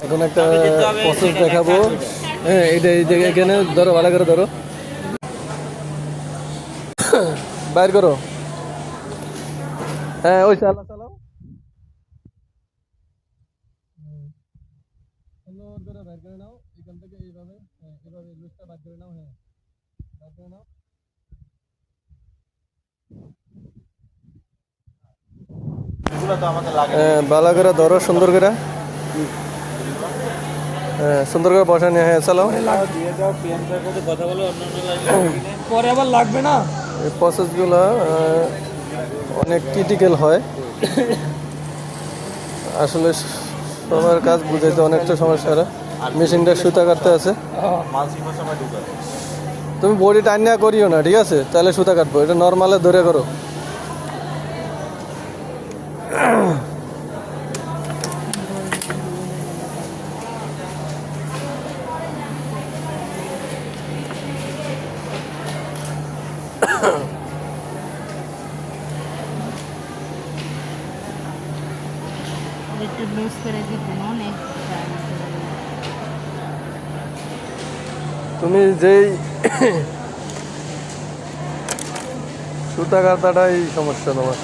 এখন একটা প্রসেস দেখাবো। হ্যাঁ, এটা এই যে এখানে ধরো, ভালো করে ধরো, বাইর করো। হ্যাঁ, ওই চালাও চালাও, সুন্দর করে বাইর করে নাও এখান থেকে। এইভাবে, হ্যাঁ, এভাবে লুজটা বাইর করে নাও। হ্যাঁ, বাইর করে নাও। ভালো করে ধরো, সুন্দর করে। হ্যাঁ, সুন্দর করে বসা নিয়ে। হ্যাঁ, চালাও। পরে আবার লাগবে না। এই প্রসেসগুলো অনেক ক্রিটিক্যাল হয় আসলে। সবার কাজ বুঝাইতে অনেকটা সমস্যা হয়। মেশিনটা সুতা কাটতে আছে। তুমি বডি টাইন না করিও না, ঠিক আছে? তাহলে সুতা কাটবো, এটা নর্মালে ধরে করো। একটু লুজ করে দিব অনেক। তুমি যেই সুতা কাটাটাই সমস্যা তোমার।